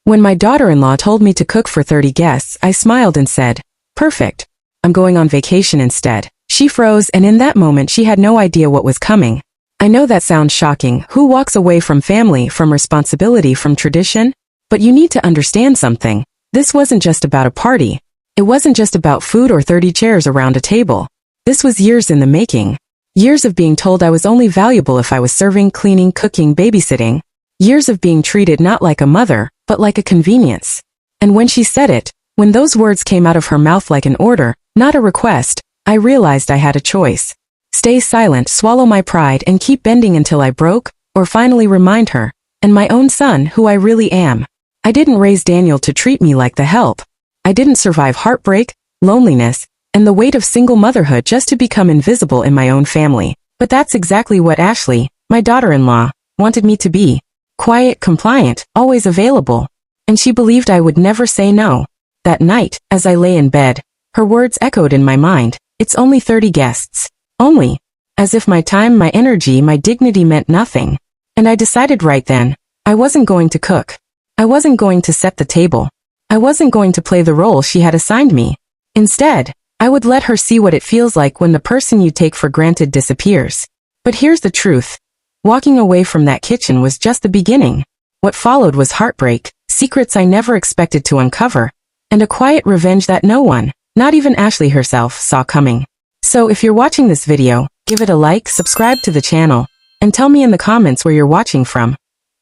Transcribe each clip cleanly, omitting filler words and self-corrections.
When my daughter-in-law told me to cook for 30 guests, I smiled and said, "Perfect. I'm going on vacation instead." She froze, and in that moment she had no idea what was coming. I know that sounds shocking. Who walks away from family, from responsibility, from tradition? But you need to understand something. This wasn't just about a party. It wasn't just about food or 30 chairs around a table. This was years in the making. Years of being told I was only valuable if I was serving, cleaning, cooking, babysitting. Years of being treated not like a mother, but like a convenience. And when she said it, when those words came out of her mouth like an order, not a request, I realized I had a choice. Stay silent, swallow my pride, and keep bending until I broke, or finally remind her, and my own son, who I really am. I didn't raise Daniel to treat me like the help. I didn't survive heartbreak, loneliness, and the weight of single motherhood just to become invisible in my own family. But that's exactly what Ashley, my daughter-in-law, wanted me to be. Quiet, compliant, always available. And she believed I would never say no. That night, as I lay in bed, her words echoed in my mind. It's only 30 guests. Only. As if my time, my energy, my dignity meant nothing. And I decided right then, I wasn't going to cook. I wasn't going to set the table. I wasn't going to play the role she had assigned me. Instead, I would let her see what it feels like when the person you take for granted disappears. But here's the truth. Walking away from that kitchen was just the beginning. What followed was heartbreak, secrets I never expected to uncover, and a quiet revenge that no one, not even Ashley herself, saw coming. So if you're watching this video, give it a like, subscribe to the channel, and tell me in the comments where you're watching from.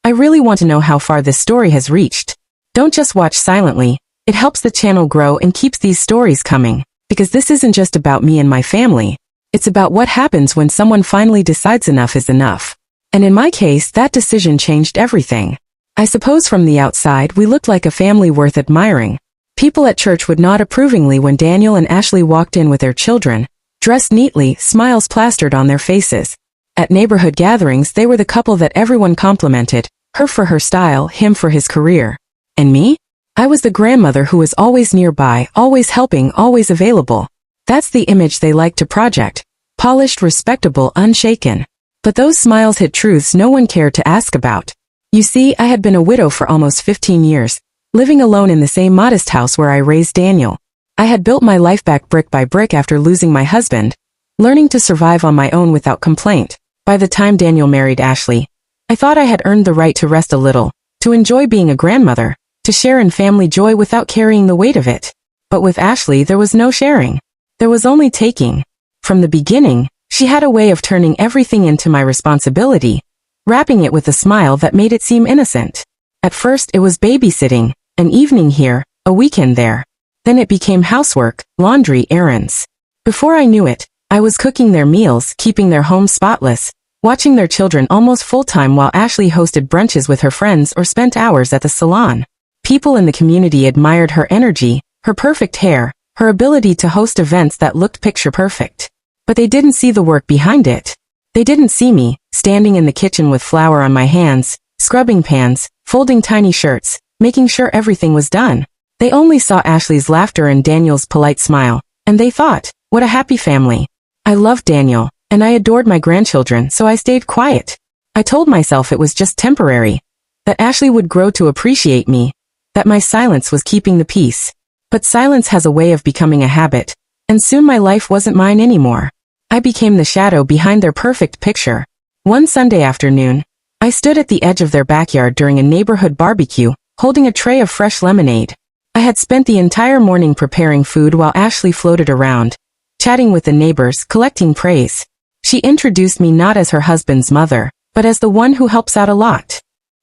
I really want to know how far this story has reached. Don't just watch silently. It helps the channel grow and keeps these stories coming. Because this isn't just about me and my family. It's about what happens when someone finally decides enough is enough. And in my case, that decision changed everything. I suppose from the outside, we looked like a family worth admiring. People at church would nod approvingly when Daniel and Ashley walked in with their children, dressed neatly, smiles plastered on their faces. At neighborhood gatherings, they were the couple that everyone complimented, her for her style, him for his career. And me? I was the grandmother who was always nearby, always helping, always available. That's the image they liked to project. Polished, respectable, unshaken. But those smiles hid truths no one cared to ask about. You see, I had been a widow for almost 15 years, living alone in the same modest house where I raised Daniel. I had built my life back brick by brick after losing my husband, learning to survive on my own without complaint. By the time Daniel married Ashley, I thought I had earned the right to rest a little, to enjoy being a grandmother, to share in family joy without carrying the weight of it. But with Ashley there was no sharing. There was only taking. From the beginning, she had a way of turning everything into my responsibility, wrapping it with a smile that made it seem innocent. At first it was babysitting, an evening here, a weekend there. Then it became housework, laundry, errands. Before I knew it, I was cooking their meals, keeping their home spotless, watching their children almost full-time while Ashley hosted brunches with her friends or spent hours at the salon. People in the community admired her energy, her perfect hair, her ability to host events that looked picture-perfect. But they didn't see the work behind it. They didn't see me, standing in the kitchen with flour on my hands, scrubbing pans, folding tiny shirts, making sure everything was done. They only saw Ashley's laughter and Daniel's polite smile, and they thought, what a happy family. I loved Daniel, and I adored my grandchildren, so I stayed quiet. I told myself it was just temporary, that Ashley would grow to appreciate me, that my silence was keeping the peace. But silence has a way of becoming a habit, and soon my life wasn't mine anymore. I became the shadow behind their perfect picture. One Sunday afternoon, I stood at the edge of their backyard during a neighborhood barbecue, holding a tray of fresh lemonade. I had spent the entire morning preparing food while Ashley floated around, chatting with the neighbors, collecting praise. She introduced me not as her husband's mother, but as the one who helps out a lot.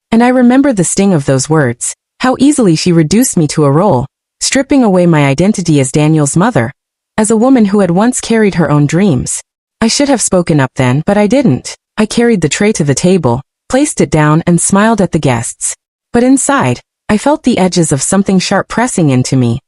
And I remember the sting of those words, how easily she reduced me to a role, stripping away my identity as Daniel's mother, as a woman who had once carried her own dreams. I should have spoken up then, but I didn't. I carried the tray to the table, placed it down, and smiled at the guests. But inside, I felt the edges of something sharp pressing into me.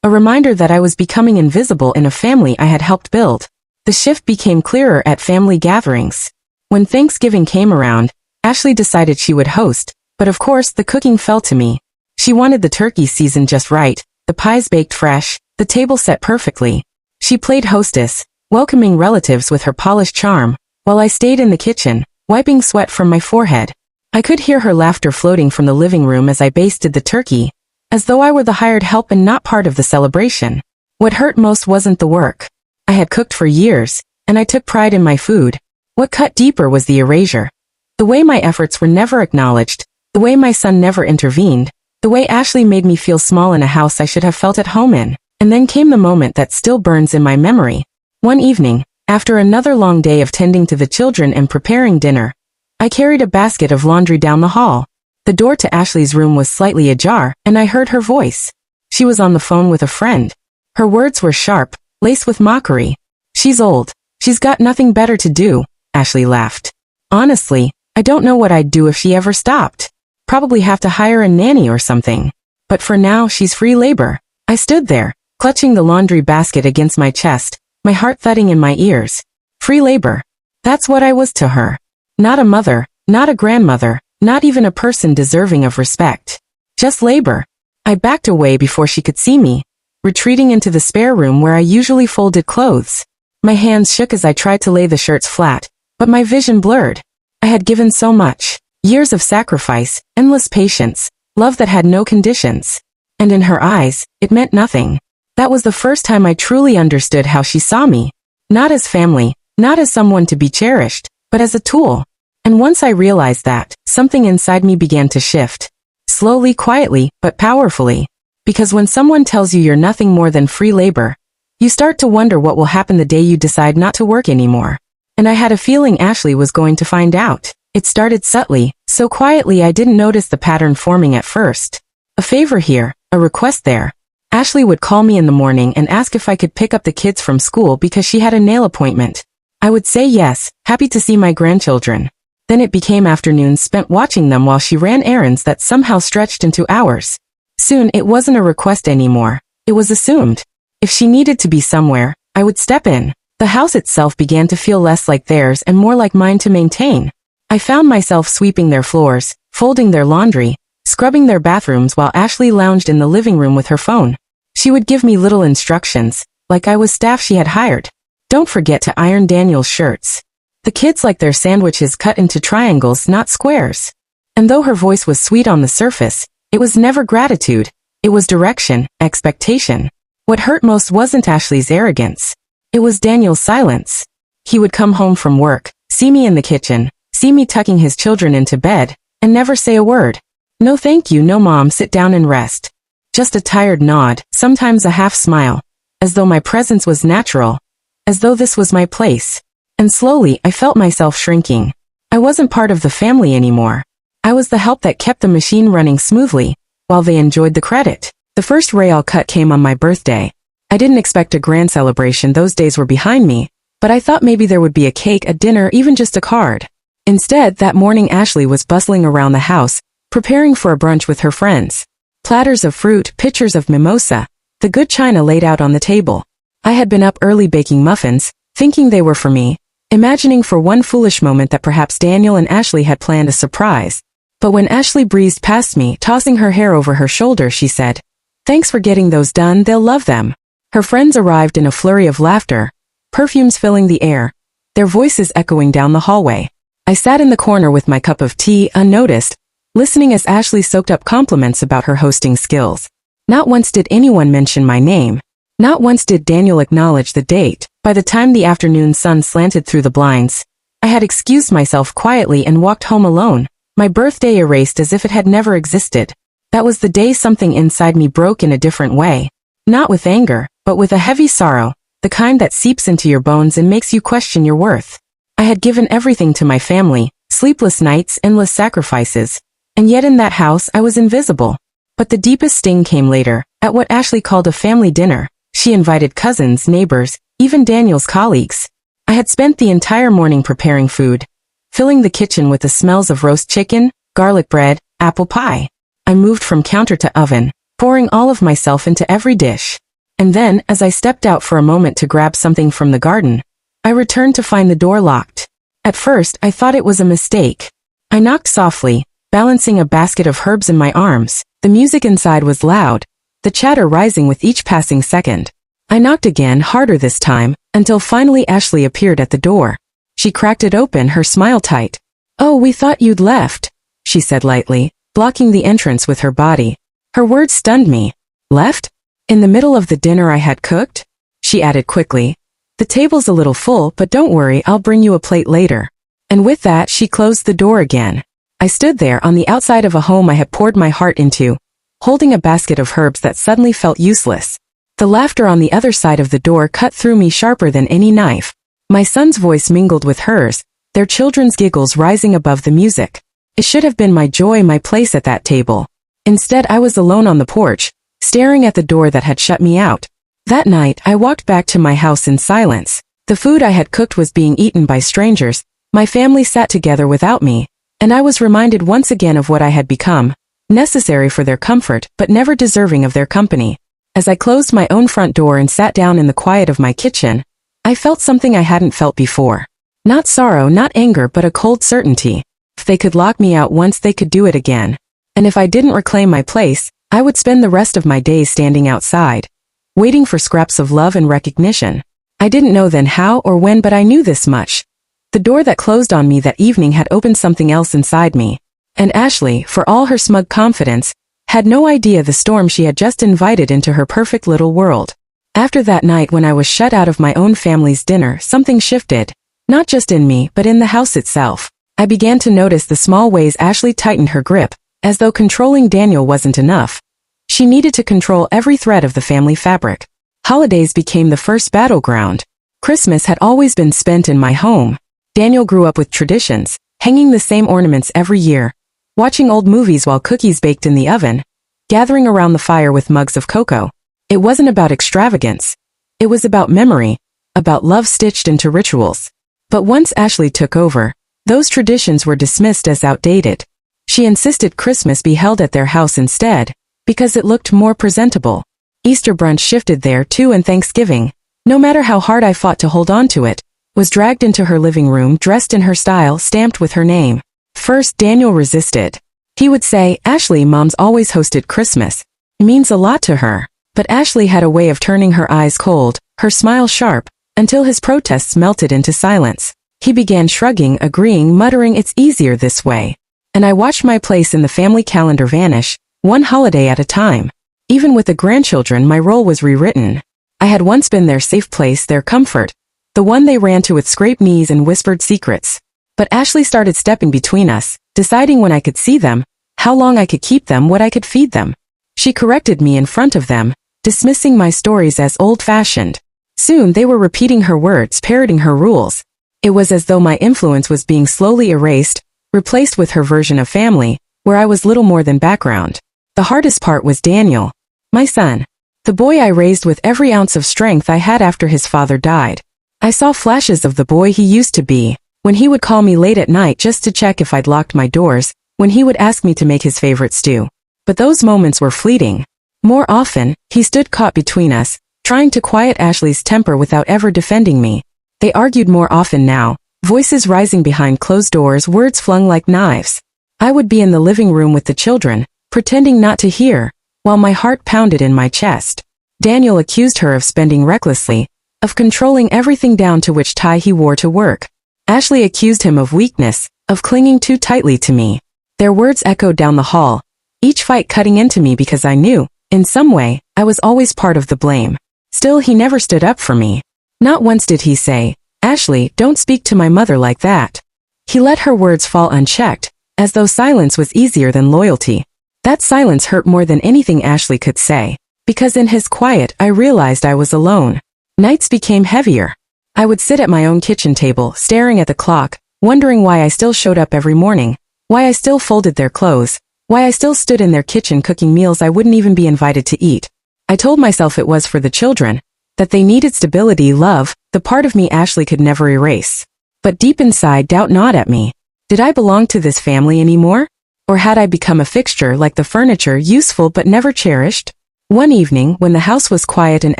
A reminder that I was becoming invisible in a family I had helped build. The shift became clearer at family gatherings. When Thanksgiving came around, Ashley decided she would host, but of course the cooking fell to me. She wanted the turkey seasoned just right, the pies baked fresh, the table set perfectly. She played hostess, welcoming relatives with her polished charm, while I stayed in the kitchen, wiping sweat from my forehead. I could hear her laughter floating from the living room as I basted the turkey, as though I were the hired help and not part of the celebration. What hurt most wasn't the work. I had cooked for years, and I took pride in my food. What cut deeper was the erasure. The way my efforts were never acknowledged, the way my son never intervened, the way Ashley made me feel small in a house I should have felt at home in. And then came the moment that still burns in my memory. One evening, after another long day of tending to the children and preparing dinner, I carried a basket of laundry down the hall. The door to Ashley's room was slightly ajar, and I heard her voice. She was on the phone with a friend. Her words were sharp, laced with mockery. "She's old. She's got nothing better to do," Ashley laughed. "Honestly, I don't know what I'd do if she ever stopped. Probably have to hire a nanny or something. But for now, she's free labor." I stood there, clutching the laundry basket against my chest, my heart thudding in my ears. Free labor. That's what I was to her. Not a mother, not a grandmother, not even a person deserving of respect. Just labor. I backed away before she could see me, retreating into the spare room where I usually folded clothes. My hands shook as I tried to lay the shirts flat, but my vision blurred. I had given so much. Years of sacrifice, endless patience, love that had no conditions. And in her eyes, it meant nothing. That was the first time I truly understood how she saw me. Not as family, not as someone to be cherished, but as a tool. And once I realized that, something inside me began to shift. Slowly, quietly, but powerfully. Because when someone tells you you're nothing more than free labor, you start to wonder what will happen the day you decide not to work anymore. And I had a feeling Ashley was going to find out. It started subtly, so quietly I didn't notice the pattern forming at first. A favor here, a request there. Ashley would call me in the morning and ask if I could pick up the kids from school because she had a nail appointment. I would say yes, happy to see my grandchildren. Then it became afternoons spent watching them while she ran errands that somehow stretched into hours. Soon it wasn't a request anymore, it was assumed. If she needed to be somewhere, I would step in. The house itself began to feel less like theirs and more like mine to maintain. I found myself sweeping their floors, folding their laundry, scrubbing their bathrooms while Ashley lounged in the living room with her phone. She would give me little instructions, like I was staff she had hired. "Don't forget to iron Daniel's shirts. The kids like their sandwiches cut into triangles, not squares." And though her voice was sweet on the surface, it was never gratitude. It was direction, expectation. What hurt most wasn't Ashley's arrogance. It was Daniel's silence. He would come home from work, see me in the kitchen, see me tucking his children into bed, and never say a word. "No thank you, no mom, sit down and rest." Just a tired nod, sometimes a half smile. As though my presence was natural. As though this was my place. And slowly, I felt myself shrinking. I wasn't part of the family anymore. I was the help that kept the machine running smoothly, while they enjoyed the credit. The first real cut came on my birthday. I didn't expect a grand celebration, those days were behind me, but I thought maybe there would be a cake, a dinner, even just a card. Instead, that morning Ashley was bustling around the house, preparing for a brunch with her friends. Platters of fruit, pitchers of mimosa, the good china laid out on the table. I had been up early baking muffins, thinking they were for me, imagining for one foolish moment that perhaps Daniel and Ashley had planned a surprise. But when Ashley breezed past me, tossing her hair over her shoulder, she said, "Thanks for getting those done, they'll love them." Her friends arrived in a flurry of laughter, perfumes filling the air, their voices echoing down the hallway. I sat in the corner with my cup of tea, unnoticed, listening as Ashley soaked up compliments about her hosting skills. Not once did anyone mention my name. Not once did Daniel acknowledge the date. By the time the afternoon sun slanted through the blinds, I had excused myself quietly and walked home alone, my birthday erased as if it had never existed. That was the day something inside me broke in a different way. Not with anger, but with a heavy sorrow, the kind that seeps into your bones and makes you question your worth. I had given everything to my family, sleepless nights, endless sacrifices, and yet in that house I was invisible. But the deepest sting came later, at what Ashley called a family dinner. She invited cousins, neighbors, even Daniel's colleagues. I had spent the entire morning preparing food, filling the kitchen with the smells of roast chicken, garlic bread, apple pie. I moved from counter to oven, pouring all of myself into every dish. And then, as I stepped out for a moment to grab something from the garden, I returned to find the door locked. At first, I thought it was a mistake. I knocked softly, balancing a basket of herbs in my arms. The music inside was loud, the chatter rising with each passing second. I knocked again, harder this time, until finally Ashley appeared at the door. She cracked it open, her smile tight. "Oh, we thought you'd left," she said lightly, blocking the entrance with her body. Her words stunned me. Left? In the middle of the dinner I had cooked? She added quickly. The table's a little full, but don't worry, I'll bring you a plate later. And with that, she closed the door again. I stood there on the outside of a home I had poured my heart into, holding a basket of herbs that suddenly felt useless. The laughter on the other side of the door cut through me sharper than any knife. My son's voice mingled with hers, their children's giggles rising above the music. It should have been my joy, my place at that table. Instead, I was alone on the porch, staring at the door that had shut me out. That night, I walked back to my house in silence. The food I had cooked was being eaten by strangers, my family sat together without me, and I was reminded once again of what I had become, necessary for their comfort, but never deserving of their company. As I closed my own front door and sat down in the quiet of my kitchen, I felt something I hadn't felt before. Not sorrow, not anger, but a cold certainty. If they could lock me out once, they could do it again. And if I didn't reclaim my place, I would spend the rest of my days standing outside, waiting for scraps of love and recognition. I didn't know then how or when, but I knew this much. The door that closed on me that evening had opened something else inside me. And Ashley, for all her smug confidence, had no idea the storm she had just invited into her perfect little world. After that night when I was shut out of my own family's dinner, something shifted. Not just in me, but in the house itself. I began to notice the small ways Ashley tightened her grip, as though controlling Daniel wasn't enough. She needed to control every thread of the family fabric. Holidays became the first battleground. Christmas had always been spent in my home. Daniel grew up with traditions, hanging the same ornaments every year, watching old movies while cookies baked in the oven, gathering around the fire with mugs of cocoa. It wasn't about extravagance. It was about memory, about love stitched into rituals. But once Ashley took over, those traditions were dismissed as outdated. She insisted Christmas be held at their house instead, because it looked more presentable. Easter brunch shifted there too, and Thanksgiving, no matter how hard I fought to hold on to it, was dragged into her living room dressed in her style, stamped with her name. First, Daniel resisted. He would say, Ashley, Mom's always hosted Christmas. It means a lot to her. But Ashley had a way of turning her eyes cold, her smile sharp, until his protests melted into silence. He began shrugging, agreeing, muttering, it's easier this way. And I watched my place in the family calendar vanish, one holiday at a time. Even with the grandchildren, my role was rewritten. I had once been their safe place, their comfort, the one they ran to with scraped knees and whispered secrets. But Ashley started stepping between us, deciding when I could see them, how long I could keep them, what I could feed them. She corrected me in front of them, dismissing my stories as old-fashioned. Soon they were repeating her words, parroting her rules. It was as though my influence was being slowly erased, replaced with her version of family, where I was little more than background. The hardest part was Daniel, my son, the boy I raised with every ounce of strength I had after his father died. I saw flashes of the boy he used to be, when he would call me late at night just to check if I'd locked my doors, when he would ask me to make his favorite stew. But those moments were fleeting. More often, he stood caught between us, trying to quiet Ashley's temper without ever defending me. They argued more often now, voices rising behind closed doors, words flung like knives. I would be in the living room with the children, pretending not to hear, while my heart pounded in my chest. Daniel accused her of spending recklessly, of controlling everything down to which tie he wore to work. Ashley accused him of weakness, of clinging too tightly to me. Their words echoed down the hall, each fight cutting into me because I knew, in some way, I was always part of the blame. Still, he never stood up for me. Not once did he say, Ashley, don't speak to my mother like that. He let her words fall unchecked, as though silence was easier than loyalty. That silence hurt more than anything Ashley could say, because in his quiet I realized I was alone. Nights became heavier. I would sit at my own kitchen table, staring at the clock, wondering why I still showed up every morning, why I still folded their clothes, why I still stood in their kitchen cooking meals I wouldn't even be invited to eat. I told myself it was for the children, that they needed stability, love, the part of me Ashley could never erase. But deep inside, doubt gnawed at me. Did I belong to this family anymore? Or had I become a fixture like the furniture, useful but never cherished? One evening, when the house was quiet and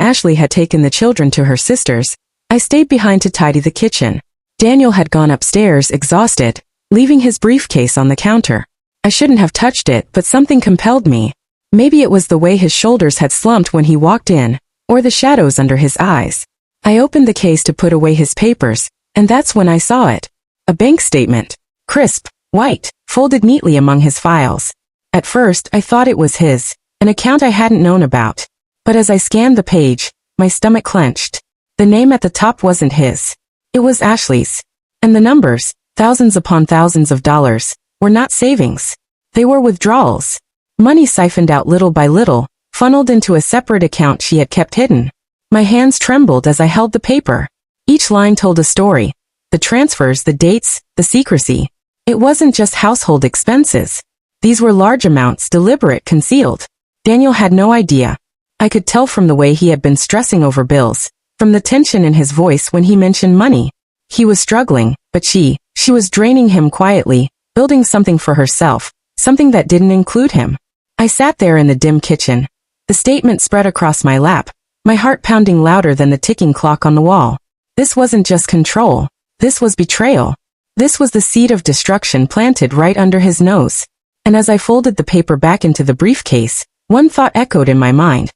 Ashley had taken the children to her sister's, I stayed behind to tidy the kitchen. Daniel had gone upstairs, exhausted, leaving his briefcase on the counter. I shouldn't have touched it, but something compelled me. Maybe it was the way his shoulders had slumped when he walked in, or the shadows under his eyes. I opened the case to put away his papers, and that's when I saw it. A bank statement. Crisp, white, folded neatly among his files. At first, I thought it was his, an account I hadn't known about. But as I scanned the page, my stomach clenched. The name at the top wasn't his. It was Ashley's. And the numbers, thousands upon thousands of dollars, were not savings. They were withdrawals. Money siphoned out little by little, funneled into a separate account she had kept hidden. My hands trembled as I held the paper. Each line told a story. The transfers, the dates, the secrecy. It wasn't just household expenses. These were large amounts, deliberate, concealed. Daniel had no idea. I could tell from the way he had been stressing over bills, from the tension in his voice when he mentioned money. He was struggling, but she was draining him quietly, building something for herself, something that didn't include him. I sat there in the dim kitchen. The statement spread across my lap, my heart pounding louder than the ticking clock on the wall. This wasn't just control. This was betrayal. This was the seed of destruction planted right under his nose. And as I folded the paper back into the briefcase, one thought echoed in my mind.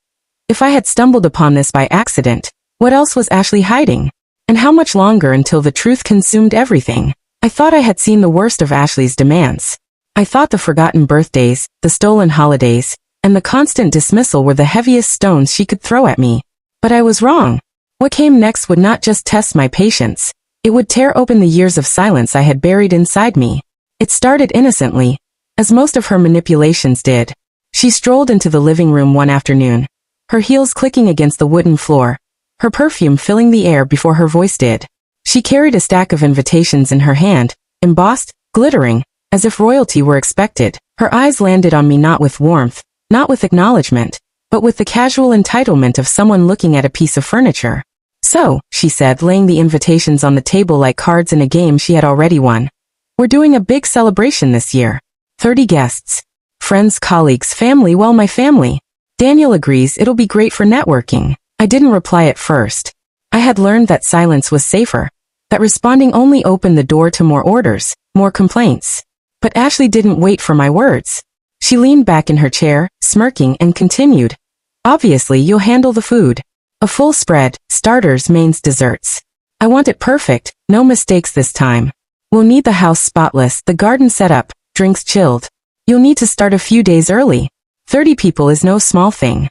If I had stumbled upon this by accident, what else was Ashley hiding? And how much longer until the truth consumed everything? I thought I had seen the worst of Ashley's demands. I thought the forgotten birthdays, the stolen holidays, and the constant dismissal were the heaviest stones she could throw at me. But I was wrong. What came next would not just test my patience. It would tear open the years of silence I had buried inside me. It started innocently, as most of her manipulations did. She strolled into the living room one afternoon, her heels clicking against the wooden floor, her perfume filling the air before her voice did. She carried a stack of invitations in her hand, embossed, glittering, as if royalty were expected. Her eyes landed on me not with warmth, not with acknowledgement, but with the casual entitlement of someone looking at a piece of furniture. So, she said, laying the invitations on the table like cards in a game she had already won. We're doing a big celebration this year. 30 guests. Friends, colleagues, family, well, my family. Daniel agrees it'll be great for networking. I didn't reply at first. I had learned that silence was safer, that responding only opened the door to more orders, more complaints. But Ashley didn't wait for my words. She leaned back in her chair, smirking, and continued. Obviously, you'll handle the food. A full spread, starters, mains, desserts. I want it perfect, no mistakes this time. We'll need the house spotless, the garden set up, drinks chilled. You'll need to start a few days early. 30 people is no small thing.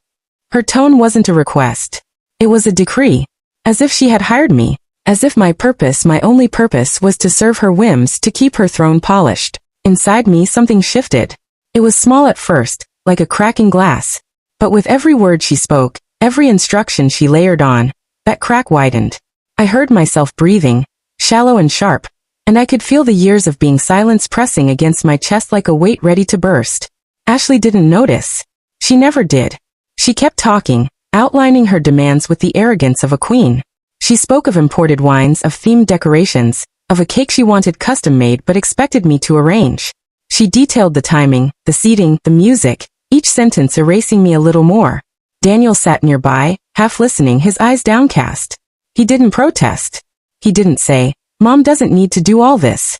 Her tone wasn't a request. It was a decree. As if she had hired me. As if my purpose, my only purpose, was to serve her whims, to keep her throne polished. Inside me something shifted. It was small at first, like a crack in glass. But with every word she spoke, every instruction she layered on, that crack widened. I heard myself breathing, shallow and sharp, and I could feel the years of being silenced pressing against my chest like a weight ready to burst. Ashley didn't notice. She never did. She kept talking, outlining her demands with the arrogance of a queen. She spoke of imported wines, of themed decorations, of a cake she wanted custom-made but expected me to arrange. She detailed the timing, the seating, the music, each sentence erasing me a little more. Daniel sat nearby, half listening, his eyes downcast. He didn't protest. He didn't say, Mom doesn't need to do all this.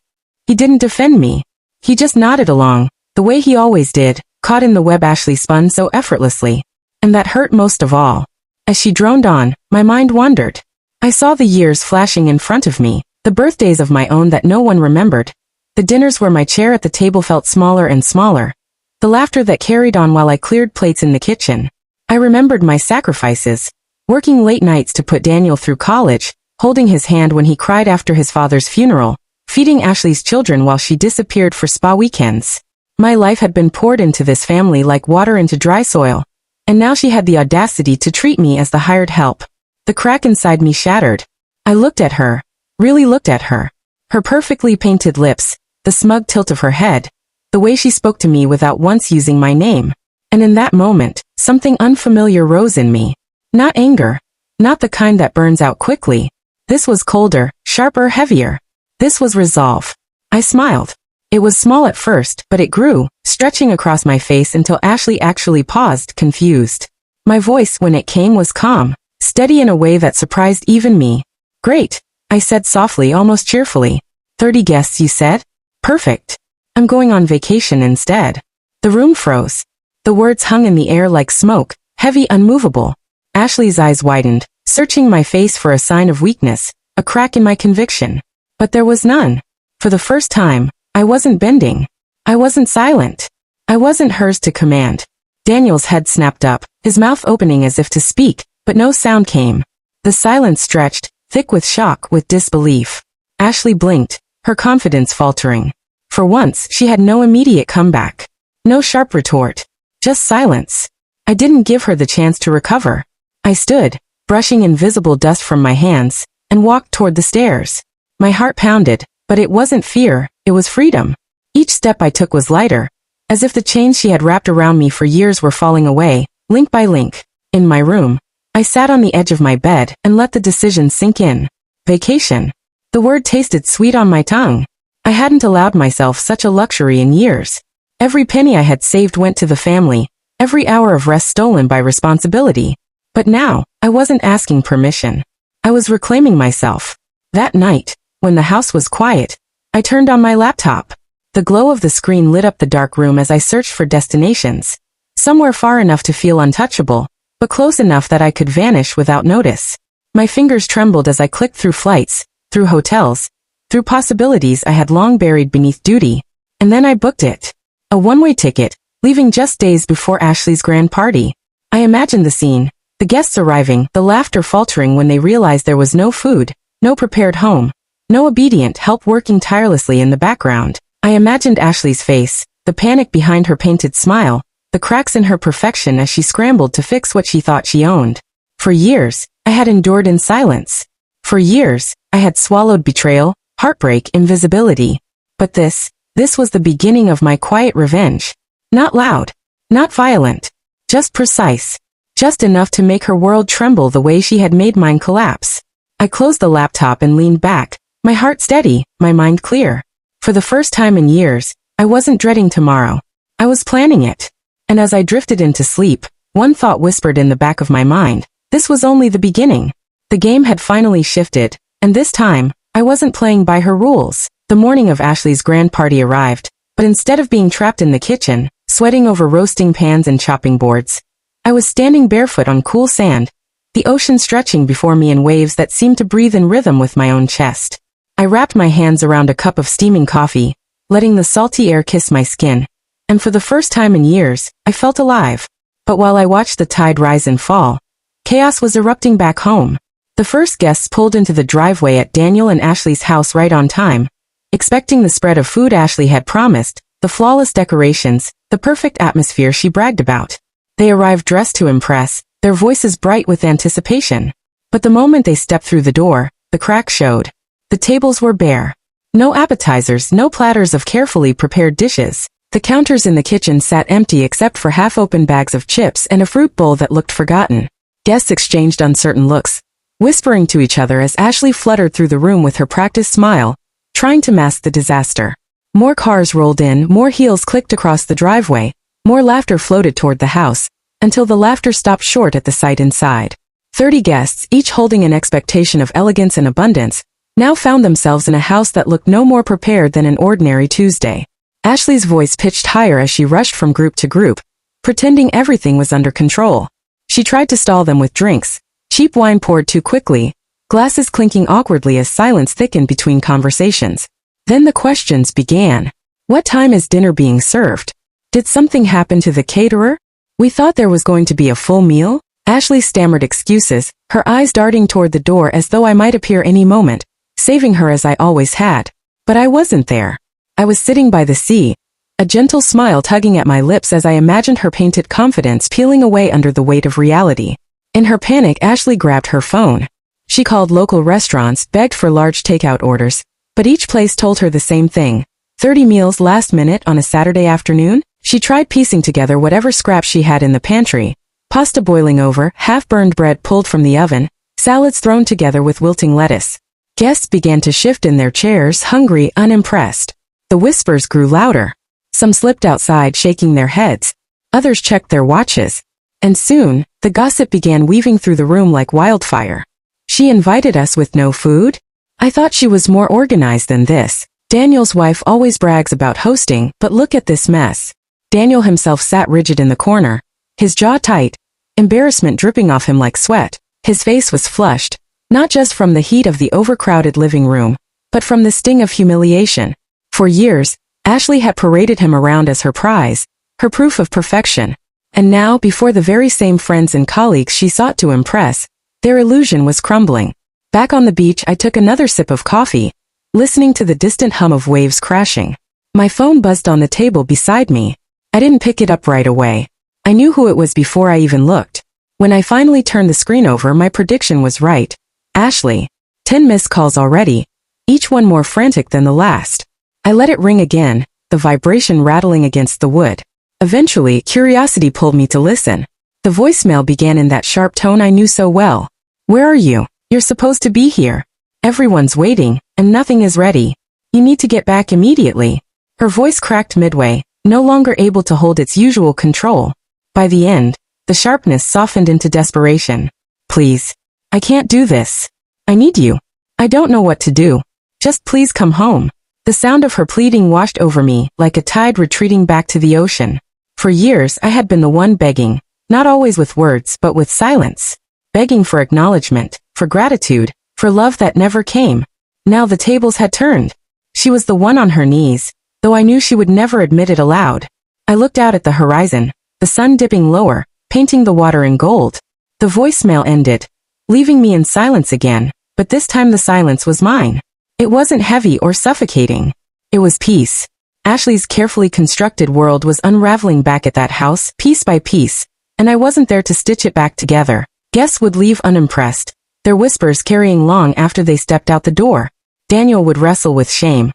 He didn't defend me. He just nodded along, the way he always did, caught in the web Ashley spun so effortlessly. And that hurt most of all. As she droned on, my mind wandered. I saw the years flashing in front of me, the birthdays of my own that no one remembered, the dinners where my chair at the table felt smaller and smaller, the laughter that carried on while I cleared plates in the kitchen. I remembered my sacrifices, working late nights to put Daniel through college, holding his hand when he cried after his father's funeral, feeding Ashley's children while she disappeared for spa weekends. My life had been poured into this family like water into dry soil, and now she had the audacity to treat me as the hired help. The crack inside me shattered. I looked at her, really looked at her. Her perfectly painted lips, the smug tilt of her head, the way she spoke to me without once using my name. And in that moment, something unfamiliar rose in me. Not anger. Not the kind that burns out quickly. This was colder, sharper, heavier. This was resolve. I smiled. It was small at first, but it grew, stretching across my face until Ashley actually paused, confused. My voice, when it came, was calm, steady in a way that surprised even me. Great, I said softly, almost cheerfully. 30 guests, you said? Perfect. I'm going on vacation instead. The room froze. The words hung in the air like smoke, heavy, unmovable. Ashley's eyes widened, searching my face for a sign of weakness, a crack in my conviction. But there was none. For the first time, I wasn't bending. I wasn't silent. I wasn't hers to command. Daniel's head snapped up, his mouth opening as if to speak, but no sound came. The silence stretched, thick with shock, with disbelief. Ashley blinked, her confidence faltering. For once, she had no immediate comeback. No sharp retort. Just silence. I didn't give her the chance to recover. I stood, brushing invisible dust from my hands, and walked toward the stairs. My heart pounded, but it wasn't fear, it was freedom. Each step I took was lighter, as if the chains she had wrapped around me for years were falling away, link by link. In my room, I sat on the edge of my bed and let the decision sink in. Vacation. The word tasted sweet on my tongue. I hadn't allowed myself such a luxury in years. Every penny I had saved went to the family, every hour of rest stolen by responsibility. But now, I wasn't asking permission. I was reclaiming myself. That night, when the house was quiet, I turned on my laptop. The glow of the screen lit up the dark room as I searched for destinations. Somewhere far enough to feel untouchable, but close enough that I could vanish without notice. My fingers trembled as I clicked through flights, through hotels, through possibilities I had long buried beneath duty. And then I booked it. A one-way ticket, leaving just days before Ashley's grand party. I imagined the scene, the guests arriving, the laughter faltering when they realized there was no food, no prepared home, no obedient help working tirelessly in the background. I imagined Ashley's face, the panic behind her painted smile, the cracks in her perfection as she scrambled to fix what she thought she owned. For years, I had endured in silence. For years, I had swallowed betrayal, heartbreak, invisibility. But this was the beginning of my quiet revenge. Not loud, not violent, just precise, just enough to make her world tremble the way she had made mine collapse. I closed the laptop and leaned back, my heart steady, my mind clear. For the first time in years, I wasn't dreading tomorrow. I was planning it. And as I drifted into sleep, one thought whispered in the back of my mind, this was only the beginning. The game had finally shifted, and this time, I wasn't playing by her rules. The morning of Ashley's grand party arrived, but instead of being trapped in the kitchen, sweating over roasting pans and chopping boards, I was standing barefoot on cool sand, the ocean stretching before me in waves that seemed to breathe in rhythm with my own chest. I wrapped my hands around a cup of steaming coffee, letting the salty air kiss my skin, and for the first time in years, I felt alive. But while I watched the tide rise and fall, chaos was erupting back home. The first guests pulled into the driveway at Daniel and Ashley's house right on time, expecting the spread of food Ashley had promised, the flawless decorations, the perfect atmosphere she bragged about. They arrived dressed to impress, their voices bright with anticipation. But the moment they stepped through the door, the cracks showed. The tables were bare. No appetizers, no platters of carefully prepared dishes. The counters in the kitchen sat empty except for half-open bags of chips and a fruit bowl that looked forgotten. Guests exchanged uncertain looks, whispering to each other as Ashley fluttered through the room with her practiced smile, trying to mask the disaster. More cars rolled in, more heels clicked across the driveway, more laughter floated toward the house, until the laughter stopped short at the sight inside. 30 guests, each holding an expectation of elegance and abundance, now found themselves in a house that looked no more prepared than an ordinary Tuesday. Ashley's voice pitched higher as she rushed from group to group, pretending everything was under control. She tried to stall them with drinks, cheap wine poured too quickly, glasses clinking awkwardly as silence thickened between conversations. Then the questions began. What time is dinner being served? Did something happen to the caterer? We thought there was going to be a full meal? Ashley stammered excuses, her eyes darting toward the door as though I might appear any moment, saving her as I always had. But I wasn't there. I was sitting by the sea, a gentle smile tugging at my lips as I imagined her painted confidence peeling away under the weight of reality. In her panic, Ashley grabbed her phone. She called local restaurants, begged for large takeout orders, but each place told her the same thing. 30 meals last minute on a Saturday afternoon? She tried piecing together whatever scraps she had in the pantry. Pasta boiling over, half-burned bread pulled from the oven, salads thrown together with wilting lettuce. Guests began to shift in their chairs, hungry, unimpressed. The whispers grew louder. Some slipped outside, shaking their heads. Others checked their watches. And soon, the gossip began weaving through the room like wildfire. She invited us with no food? I thought she was more organized than this. Daniel's wife always brags about hosting, but look at this mess. Daniel himself sat rigid in the corner, his jaw tight, embarrassment dripping off him like sweat. His face was flushed, not just from the heat of the overcrowded living room, but from the sting of humiliation. For years, Ashley had paraded him around as her prize, her proof of perfection. And now, before the very same friends and colleagues she sought to impress, their illusion was crumbling. Back on the beach, I took another sip of coffee, listening to the distant hum of waves crashing. My phone buzzed on the table beside me. I didn't pick it up right away. I knew who it was before I even looked. When I finally turned the screen over, my prediction was right. Ashley. 10 missed calls already, each one more frantic than the last. I let it ring again, the vibration rattling against the wood. Eventually, curiosity pulled me to listen. The voicemail began in that sharp tone I knew so well. "Where are you? You're supposed to be here. Everyone's waiting, and nothing is ready. You need to get back immediately." Her voice cracked midway, no longer able to hold its usual control. By the end, the sharpness softened into desperation. "Please. I can't do this. I need you. I don't know what to do. Just please come home." The sound of her pleading washed over me, like a tide retreating back to the ocean. For years I had been the one begging, not always with words but with silence. Begging for acknowledgement, for gratitude, for love that never came. Now the tables had turned. She was the one on her knees, though I knew she would never admit it aloud. I looked out at the horizon, the sun dipping lower, painting the water in gold. The voicemail ended, leaving me in silence again, but this time the silence was mine. It wasn't heavy or suffocating. It was peace. Ashley's carefully constructed world was unraveling back at that house, piece by piece, and I wasn't there to stitch it back together. Guests would leave unimpressed, their whispers carrying long after they stepped out the door. Daniel would wrestle with shame,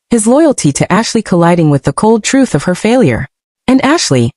his loyalty to Ashley colliding with the cold truth of her failure. And Ashley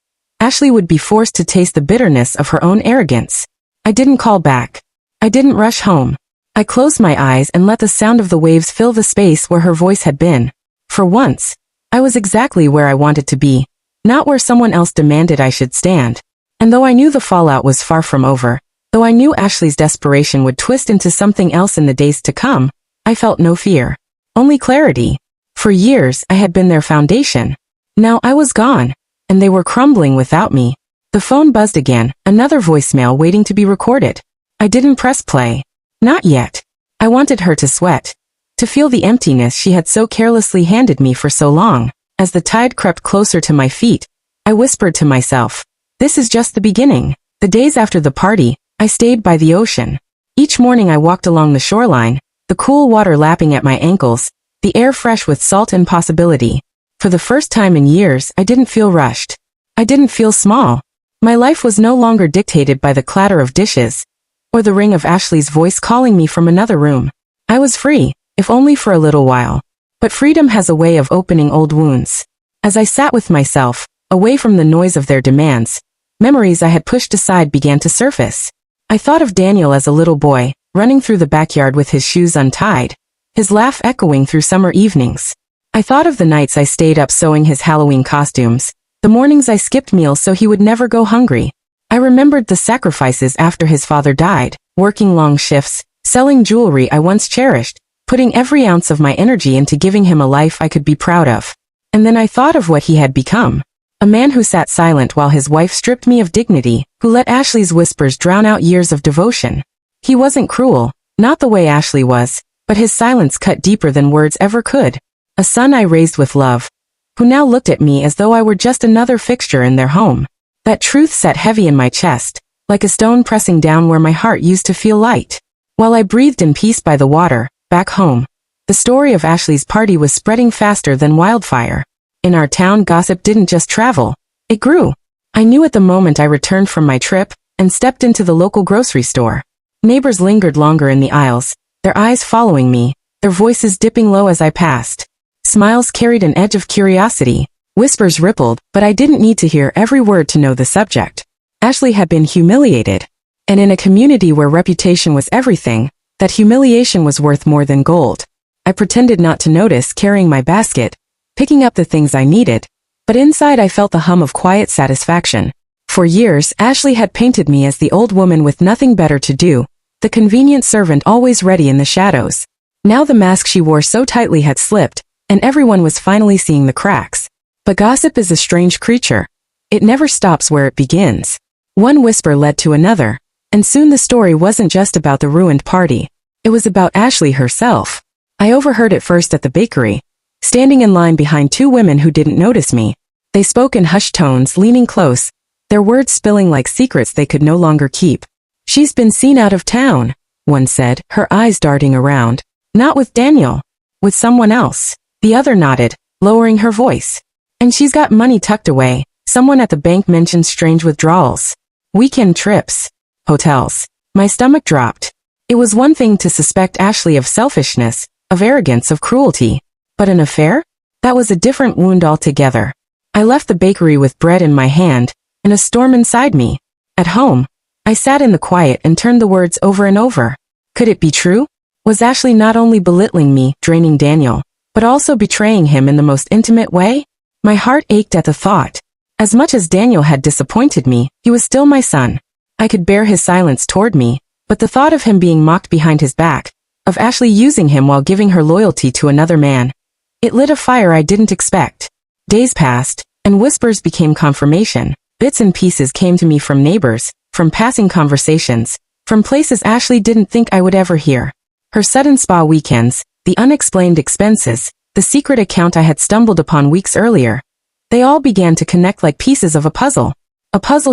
would be forced to taste the bitterness of her own arrogance. I didn't call back. I didn't rush home. I closed my eyes and let the sound of the waves fill the space where her voice had been. For once, I was exactly where I wanted to be, not where someone else demanded I should stand. And though I knew the fallout was far from over, though I knew Ashley's desperation would twist into something else in the days to come, I felt no fear. Only clarity. For years, I had been their foundation. Now I was gone, and they were crumbling without me. The phone buzzed again, another voicemail waiting to be recorded. I didn't press play. Not yet. I wanted her to sweat, to feel the emptiness she had so carelessly handed me for so long. As the tide crept closer to my feet, I whispered to myself, "This is just the beginning." The days after the party, I stayed by the ocean. Each morning I walked along the shoreline, the cool water lapping at my ankles, the air fresh with salt and possibility. For the first time in years, I didn't feel rushed. I didn't feel small. My life was no longer dictated by the clatter of dishes, or the ring of Ashley's voice calling me from another room. I was free, if only for a little while. But freedom has a way of opening old wounds. As I sat with myself, away from the noise of their demands, memories I had pushed aside began to surface. I thought of Daniel as a little boy, running through the backyard with his shoes untied, his laugh echoing through summer evenings. I thought of the nights I stayed up sewing his Halloween costumes, the mornings I skipped meals so he would never go hungry. I remembered the sacrifices after his father died, working long shifts, selling jewelry I once cherished, putting every ounce of my energy into giving him a life I could be proud of. And then I thought of what he had become. A man who sat silent while his wife stripped me of dignity, who let Ashley's whispers drown out years of devotion. He wasn't cruel, not the way Ashley was, but his silence cut deeper than words ever could. A son I raised with love, who now looked at me as though I were just another fixture in their home. That truth sat heavy in my chest, like a stone pressing down where my heart used to feel light. While I breathed in peace by the water, back home, the story of Ashley's party was spreading faster than wildfire. In our town, gossip didn't just travel, it grew. I knew at the moment I returned from my trip and stepped into the local grocery store. Neighbors lingered longer in the aisles, their eyes following me, their voices dipping low as I passed. Smiles carried an edge of curiosity. Whispers rippled, but I didn't need to hear every word to know the subject. Ashley had been humiliated. And in a community where reputation was everything, that humiliation was worth more than gold. I pretended not to notice, carrying my basket, picking up the things I needed, but inside I felt the hum of quiet satisfaction. For years, Ashley had painted me as the old woman with nothing better to do, the convenient servant always ready in the shadows. Now the mask she wore so tightly had slipped, and everyone was finally seeing the cracks. But gossip is a strange creature. It never stops where it begins. One whisper led to another, and soon the story wasn't just about the ruined party. It was about Ashley herself. I overheard it first at the bakery. standing in line behind two women who didn't notice me. They spoke in hushed tones, leaning close, their words spilling like secrets they could no longer keep. "She's been seen out of town," one said, her eyes darting around. "Not with Daniel. With someone else." The other nodded, lowering her voice. "And she's got money tucked away. Someone at the bank mentioned strange withdrawals. Weekend trips. Hotels." My stomach dropped. It was one thing to suspect Ashley of selfishness, of arrogance, of cruelty. But an affair? That was a different wound altogether. I left the bakery with bread in my hand, and a storm inside me. At home, I sat in the quiet and turned the words over and over. Could it be true? Was Ashley not only belittling me, draining Daniel, but also betraying him in the most intimate way? My heart ached at the thought. As much as Daniel had disappointed me, he was still my son. I could bear his silence toward me, but the thought of him being mocked behind his back, of Ashley using him while giving her loyalty to another man, it lit a fire I didn't expect. Days passed, and whispers became confirmation. Bits and pieces came to me from neighbors, from passing conversations, from places Ashley didn't think I would ever hear. Her sudden spa weekends, the unexplained expenses, the secret account I had stumbled upon weeks earlier. They all began to connect like pieces of a puzzle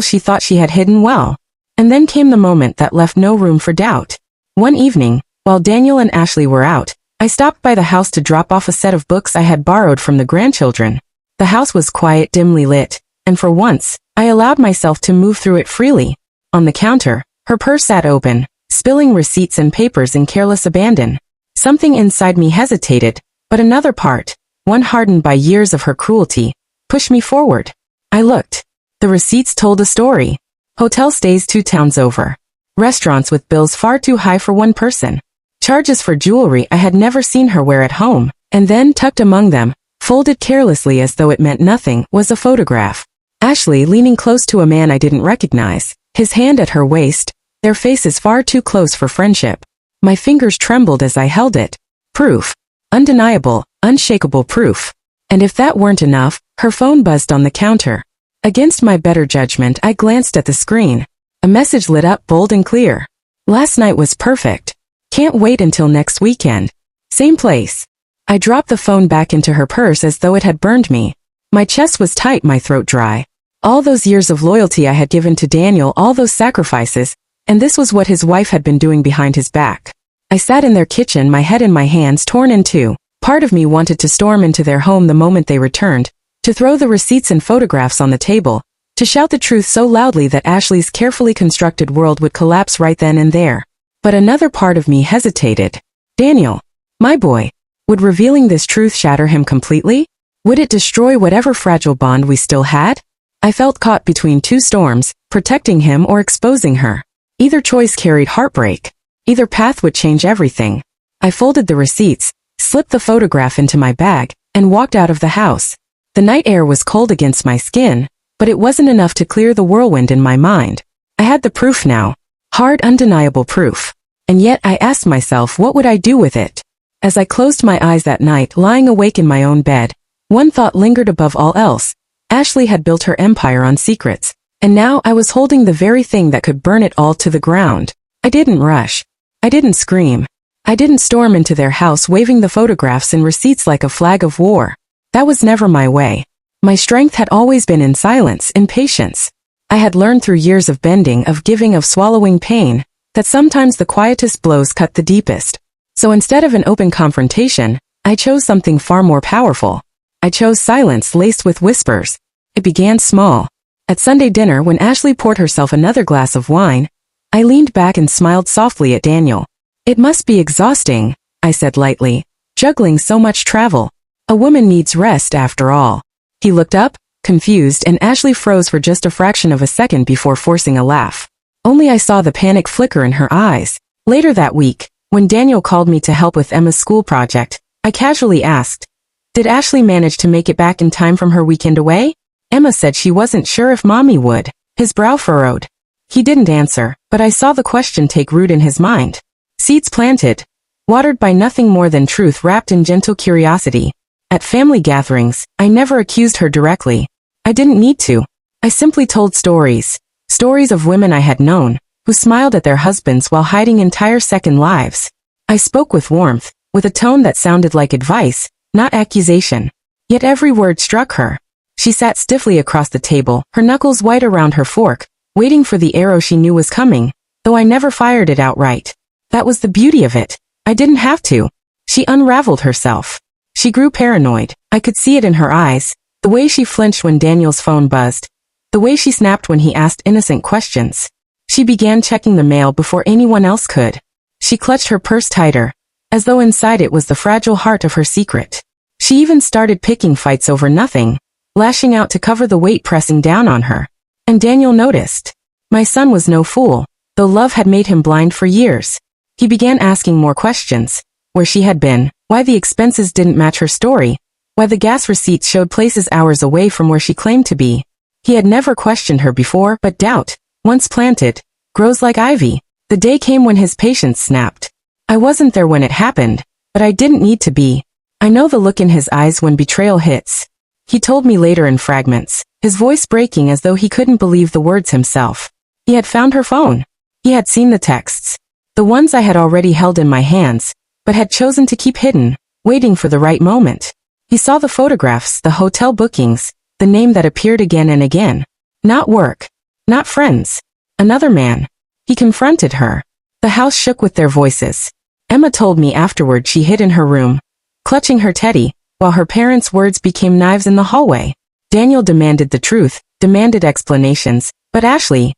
she thought she had hidden well. And then came the moment that left no room for doubt. One evening, while Daniel and Ashley were out, I stopped by the house to drop off a set of books I had borrowed from the grandchildren. The house was quiet, dimly lit, and for once, I allowed myself to move through it freely. On the counter, her purse sat open, spilling receipts and papers in careless abandon. Something inside me hesitated, but another part, one hardened by years of her cruelty, pushed me forward. I looked. The receipts told a story. Hotel stays 2 towns over. Restaurants with bills far too high for one person. Charges for jewelry I had never seen her wear at home. And then, tucked among them, folded carelessly as though it meant nothing, was a photograph. Ashley leaning close to a man I didn't recognize, his hand at her waist, their faces far too close for friendship. My fingers trembled as I held it. Proof. Undeniable, unshakable proof. And if that weren't enough, her phone buzzed on the counter. Against my better judgment, I glanced at the screen. A message lit up bold and clear. "Last night was perfect. Can't wait until next weekend. Same place." I dropped the phone back into her purse as though it had burned me. My chest was tight, my throat dry. All those years of loyalty I had given to Daniel, all those sacrifices, and this was what his wife had been doing behind his back. I sat in their kitchen, my head in my hands, torn in two. Part of me wanted to storm into their home the moment they returned, to throw the receipts and photographs on the table, to shout the truth so loudly that Ashley's carefully constructed world would collapse right then and there. But another part of me hesitated. Daniel, my boy, would revealing this truth shatter him completely? Would it destroy whatever fragile bond we still had? I felt caught between two storms, protecting him or exposing her. Either choice carried heartbreak. Either path would change everything. I folded the receipts, slipped the photograph into my bag, and walked out of the house. The night air was cold against my skin, but it wasn't enough to clear the whirlwind in my mind. I had the proof now. Hard, undeniable proof. And yet I asked myself, what would I do with it? As I closed my eyes that night, lying awake in my own bed, one thought lingered above all else. Ashley had built her empire on secrets, and now I was holding the very thing that could burn it all to the ground. I didn't rush. I didn't scream. I didn't storm into their house waving the photographs and receipts like a flag of war. That was never my way. My strength had always been in silence, in patience. I had learned through years of bending, of giving, of swallowing pain, that sometimes the quietest blows cut the deepest. So instead of an open confrontation, I chose something far more powerful. I chose silence laced with whispers. It began small. At Sunday dinner, when Ashley poured herself another glass of wine, I leaned back and smiled softly at Daniel. "It must be exhausting," I said lightly, "juggling so much travel. A woman needs rest after all." He looked up, confused, and Ashley froze for just a fraction of a second before forcing a laugh. Only I saw the panic flicker in her eyes. Later that week, when Daniel called me to help with Emma's school project, I casually asked, "Did Ashley manage to make it back in time from her weekend away?" Emma said she wasn't sure if Mommy would. His brow furrowed. He didn't answer, but I saw the question take root in his mind. Seeds planted, watered by nothing more than truth wrapped in gentle curiosity. At family gatherings, I never accused her directly. I didn't need to. I simply told stories. Stories of women I had known, who smiled at their husbands while hiding entire second lives. I spoke with warmth, with a tone that sounded like advice, not accusation. Yet every word struck her. She sat stiffly across the table, her knuckles white around her fork, waiting for the arrow she knew was coming, though I never fired it outright. That was the beauty of it. I didn't have to. She unraveled herself. She grew paranoid. I could see it in her eyes, the way she flinched when Daniel's phone buzzed, the way she snapped when he asked innocent questions. She began checking the mail before anyone else could. She clutched her purse tighter, as though inside it was the fragile heart of her secret. She even started picking fights over nothing, lashing out to cover the weight pressing down on her. And Daniel noticed. My son was no fool, though love had made him blind for years. He began asking more questions. Where she had been, why the expenses didn't match her story, why the gas receipts showed places hours away from where she claimed to be. He had never questioned her before, but doubt, once planted, grows like ivy. The day came when his patience snapped. I wasn't there when it happened, but I didn't need to be. I know the look in his eyes when betrayal hits. He told me later in fragments, his voice breaking as though he couldn't believe the words himself. He had found her phone. He had seen the texts. The ones I had already held in my hands, but had chosen to keep hidden, waiting for the right moment. He saw the photographs, the hotel bookings, the name that appeared again and again. Not work. Not friends. Another man. He confronted her. The house shook with their voices. Emma told me afterward she hid in her room, clutching her teddy, while her parents' words became knives in the hallway. Daniel demanded the truth, demanded explanations, but Ashley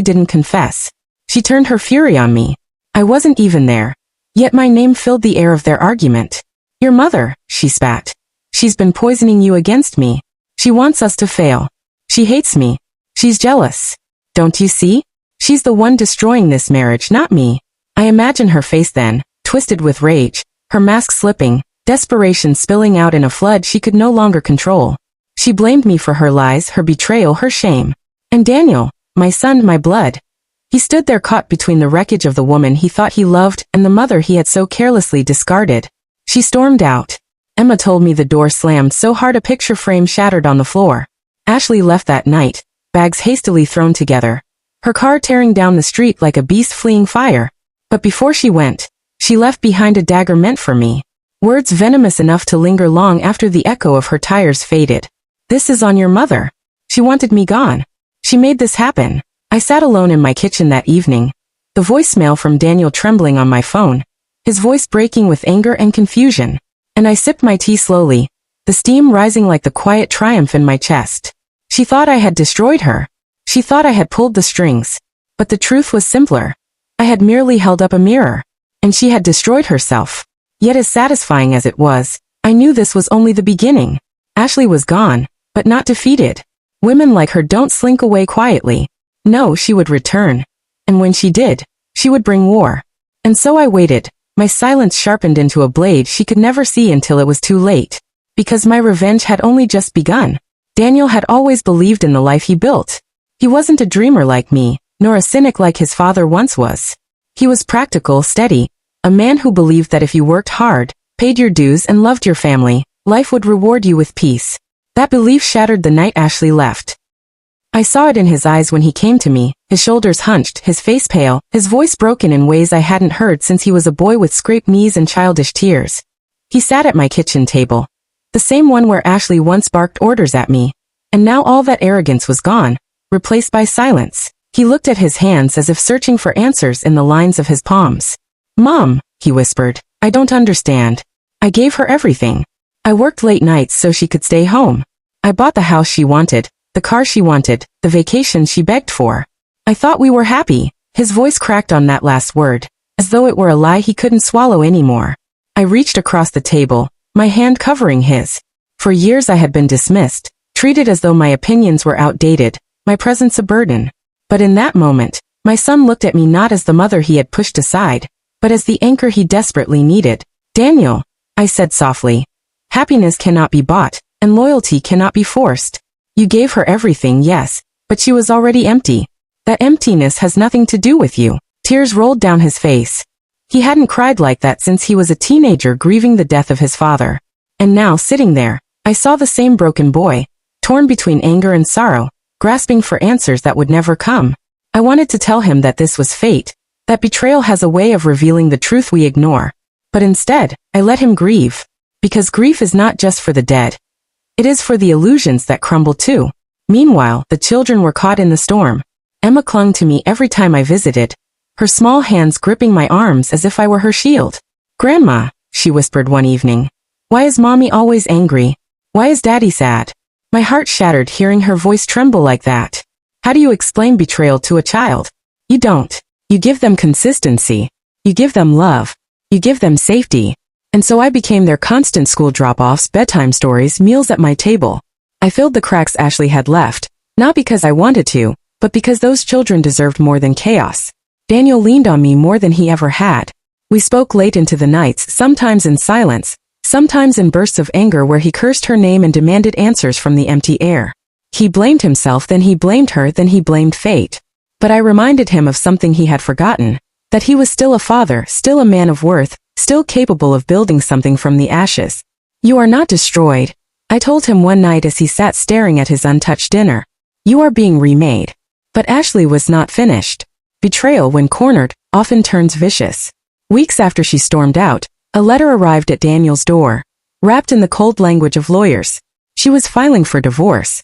didn't confess. She turned her fury on me. I wasn't even there. Yet my name filled the air of their argument. Your mother, she spat. She's been poisoning you against me. She wants us to fail. She hates me. She's jealous. Don't you see? She's the one destroying this marriage, not me. I imagine her face then, twisted with rage, her mask slipping, desperation spilling out in a flood she could no longer control. She blamed me for her lies, her betrayal, her shame. And Daniel, my son, my blood. He stood there caught between the wreckage of the woman he thought he loved and the mother he had so carelessly discarded. She stormed out. Emma told me the door slammed so hard a picture frame shattered on the floor. Ashley left that night, bags hastily thrown together, her car tearing down the street like a beast fleeing fire. But before she went, she left behind a dagger meant for me. Words venomous enough to linger long after the echo of her tires faded. This is on your mother. She wanted me gone. She made this happen. I sat alone in my kitchen that evening, the voicemail from Daniel trembling on my phone, his voice breaking with anger and confusion. And I sipped my tea slowly, the steam rising like the quiet triumph in my chest. She thought I had destroyed her. She thought I had pulled the strings. But the truth was simpler. I had merely held up a mirror. And she had destroyed herself. Yet as satisfying as it was, I knew this was only the beginning. Ashley was gone, but not defeated. Women like her don't slink away quietly. No, she would return. And when she did, she would bring war. And so I waited, my silence sharpened into a blade she could never see until it was too late. Because my revenge had only just begun. Daniel had always believed in the life he built. He wasn't a dreamer like me, nor a cynic like his father once was. He was practical, steady, a man who believed that if you worked hard, paid your dues and loved your family, life would reward you with peace. That belief shattered the night Ashley left. I saw it in his eyes when he came to me, his shoulders hunched, his face pale, his voice broken in ways I hadn't heard since he was a boy with scraped knees and childish tears. He sat at my kitchen table. The same one where Ashley once barked orders at me. And now all that arrogance was gone, replaced by silence. He looked at his hands as if searching for answers in the lines of his palms. Mom, he whispered, I don't understand. I gave her everything. I worked late nights so she could stay home. I bought the house she wanted, the car she wanted, the vacation she begged for. I thought we were happy. His voice cracked on that last word, as though it were a lie he couldn't swallow anymore. I reached across the table, my hand covering his. For years I had been dismissed, treated as though my opinions were outdated, my presence a burden. But in that moment, my son looked at me not as the mother he had pushed aside, but as the anchor he desperately needed. Daniel, I said softly, happiness cannot be bought, and loyalty cannot be forced. You gave her everything, yes, but she was already empty. That emptiness has nothing to do with you. Tears rolled down his face. He hadn't cried like that since he was a teenager grieving the death of his father. And now, sitting there, I saw the same broken boy, torn between anger and sorrow, grasping for answers that would never come. I wanted to tell him that this was fate, that betrayal has a way of revealing the truth we ignore. But instead, I let him grieve. Because grief is not just for the dead. It is for the illusions that crumble too. Meanwhile, the children were caught in the storm. Emma clung to me every time I visited, her small hands gripping my arms as if I were her shield. "Grandma," she whispered one evening. "Why is Mommy always angry? Why is Daddy sad?" My heart shattered hearing her voice tremble like that. How do you explain betrayal to a child? You don't. You give them consistency. You give them love. You give them safety. And so I became their constant school drop-offs, bedtime stories, meals at my table. I filled the cracks Ashley had left, not because I wanted to, but because those children deserved more than chaos. Daniel leaned on me more than he ever had. We spoke late into the nights, sometimes in silence, sometimes in bursts of anger where he cursed her name and demanded answers from the empty air. He blamed himself, then he blamed her, then he blamed fate. But I reminded him of something he had forgotten, that he was still a father, still a man of worth, still capable of building something from the ashes. "You are not destroyed," I told him one night as he sat staring at his untouched dinner. "You are being remade." But Ashley was not finished. Betrayal, when cornered, often turns vicious. Weeks after she stormed out, a letter arrived at Daniel's door, wrapped in the cold language of lawyers. She was filing for divorce.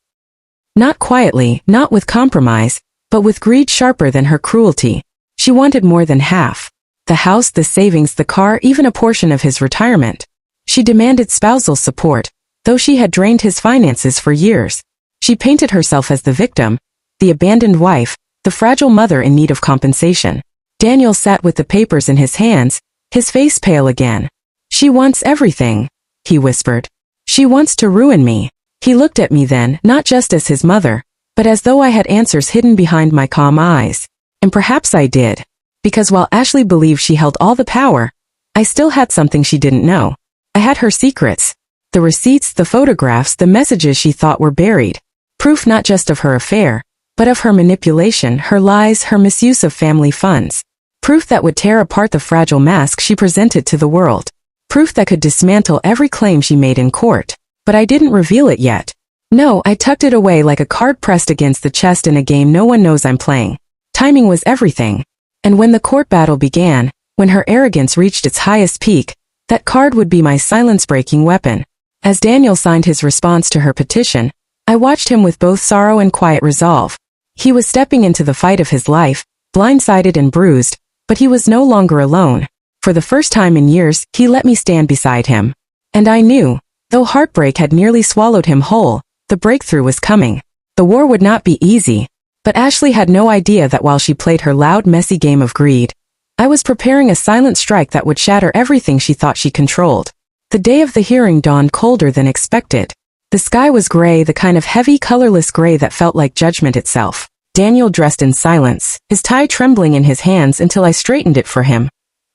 Not quietly, not with compromise, but with greed sharper than her cruelty. She wanted more than half. The house, the savings, the car, even a portion of his retirement. She demanded spousal support, though she had drained his finances for years. She painted herself as the victim, the abandoned wife, the fragile mother in need of compensation. Daniel sat with the papers in his hands, his face pale again. "She wants everything," he whispered. "She wants to ruin me." He looked at me then, not just as his mother, but as though I had answers hidden behind my calm eyes. And perhaps I did. Because while Ashley believed she held all the power, I still had something she didn't know. I had her secrets. The receipts, the photographs, the messages she thought were buried. Proof not just of her affair, but of her manipulation, her lies, her misuse of family funds. Proof that would tear apart the fragile mask she presented to the world. Proof that could dismantle every claim she made in court. But I didn't reveal it yet. No, I tucked it away like a card pressed against the chest in a game no one knows I'm playing. Timing was everything. And when the court battle began, when her arrogance reached its highest peak, that card would be my silence-breaking weapon. As Daniel signed his response to her petition, I watched him with both sorrow and quiet resolve. He was stepping into the fight of his life, blindsided and bruised, but he was no longer alone. For the first time in years, he let me stand beside him. And I knew, though heartbreak had nearly swallowed him whole, the breakthrough was coming. The war would not be easy. But Ashley had no idea that while she played her loud, messy game of greed, I was preparing a silent strike that would shatter everything she thought she controlled. The day of the hearing dawned colder than expected. The sky was gray, the kind of heavy, colorless gray that felt like judgment itself. Daniel dressed in silence, his tie trembling in his hands until I straightened it for him.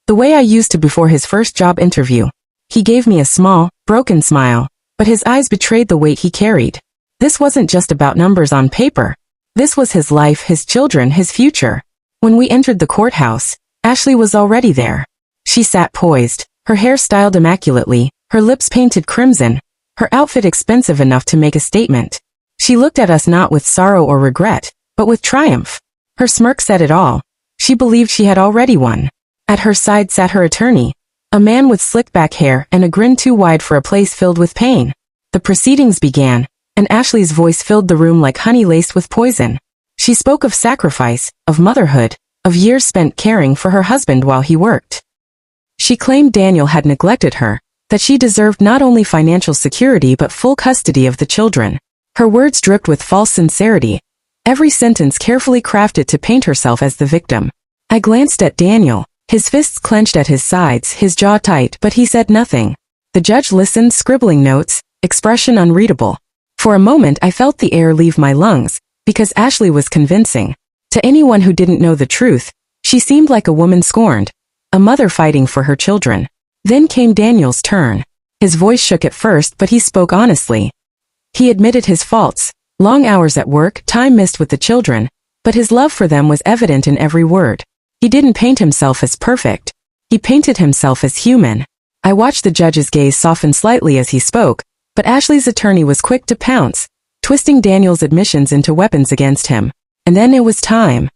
The way I used to before his first job interview. He gave me a small, broken smile, but his eyes betrayed the weight he carried. This wasn't just about numbers on paper. This was his life, his children, his future. When we entered the courthouse, Ashley was already there. She sat poised, her hair styled immaculately, her lips painted crimson, her outfit expensive enough to make a statement. She looked at us not with sorrow or regret, but with triumph. Her smirk said it all. She believed she had already won. At her side sat her attorney, a man with slick back hair and a grin too wide for a place filled with pain. The proceedings began, and Ashley's voice filled the room like honey laced with poison. She spoke of sacrifice, of motherhood, of years spent caring for her husband while he worked. She claimed Daniel had neglected her, that she deserved not only financial security but full custody of the children. Her words dripped with false sincerity, every sentence carefully crafted to paint herself as the victim. I glanced at Daniel, his fists clenched at his sides, his jaw tight, but he said nothing. The judge listened, scribbling notes, expression unreadable. For a moment I felt the air leave my lungs, because Ashley was convincing. To anyone who didn't know the truth, she seemed like a woman scorned, a mother fighting for her children. Then came Daniel's turn. His voice shook at first, but he spoke honestly. He admitted his faults, long hours at work, time missed with the children, but his love for them was evident in every word. He didn't paint himself as perfect. He painted himself as human. I watched the judge's gaze soften slightly as he spoke, but Ashley's attorney was quick to pounce, twisting Daniel's admissions into weapons against him. And then it was time.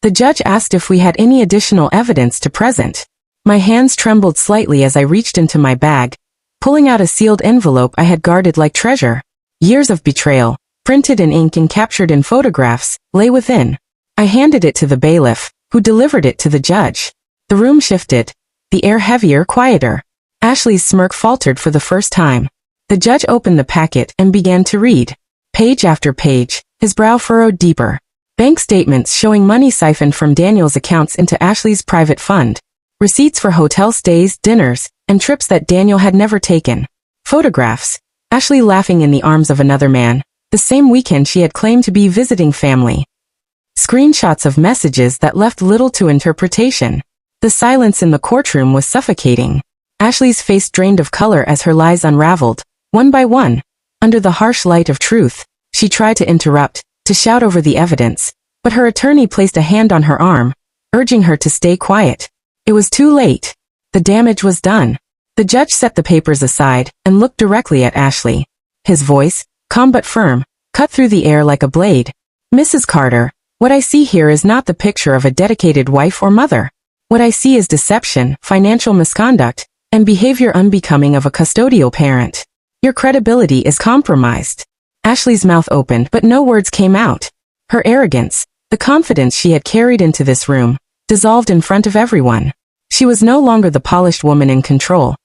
The judge asked if we had any additional evidence to present. My hands trembled slightly as I reached into my bag, pulling out a sealed envelope I had guarded like treasure. Years of betrayal, printed in ink and captured in photographs, lay within. I handed it to the bailiff, who delivered it to the judge. The room shifted, the air heavier, quieter. Ashley's smirk faltered for the first time. The judge opened the packet and began to read. Page after page, his brow furrowed deeper. Bank statements showing money siphoned from Daniel's accounts into Ashley's private fund. Receipts for hotel stays, dinners, and trips that Daniel had never taken. Photographs. Ashley laughing in the arms of another man, the same weekend she had claimed to be visiting family. Screenshots of messages that left little to interpretation. The silence in the courtroom was suffocating. Ashley's face drained of color as her lies unraveled, one by one. Under the harsh light of truth, she tried to interrupt, to shout over the evidence, but her attorney placed a hand on her arm, urging her to stay quiet. It was too late. The damage was done. The judge set the papers aside and looked directly at Ashley. His voice, calm but firm, cut through the air like a blade. Mrs. Carter, what I see here is not the picture of a dedicated wife or mother. What I see is deception, financial misconduct, and behavior unbecoming of a custodial parent. Your credibility is compromised. Ashley's mouth opened, but no words came out. Her arrogance, the confidence she had carried into this room, dissolved in front of everyone. She was no longer the polished woman in control.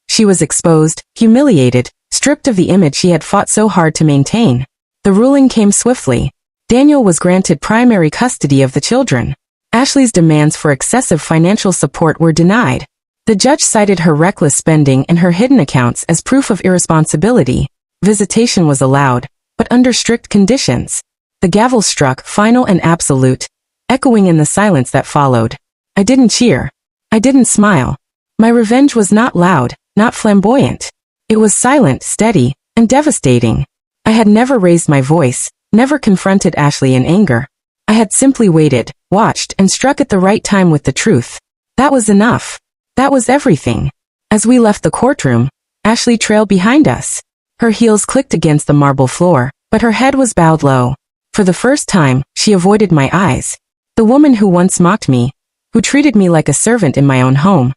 She was exposed, humiliated, stripped of the image she had fought so hard to maintain. The ruling came swiftly. Daniel was granted primary custody of the children. Ashley's demands for excessive financial support were denied. The judge cited her reckless spending and her hidden accounts as proof of irresponsibility. Visitation was allowed, but under strict conditions. The gavel struck, final and absolute, echoing in the silence that followed. I didn't cheer. I didn't smile. My revenge was not loud, not flamboyant. It was silent, steady, and devastating. I had never raised my voice, never confronted Ashley in anger. I had simply waited, watched, and struck at the right time with the truth. That was enough. That was everything. As we left the courtroom, Ashley trailed behind us. Her heels clicked against the marble floor, but her head was bowed low. For the first time, she avoided my eyes. The woman who once mocked me, who treated me like a servant in my own home,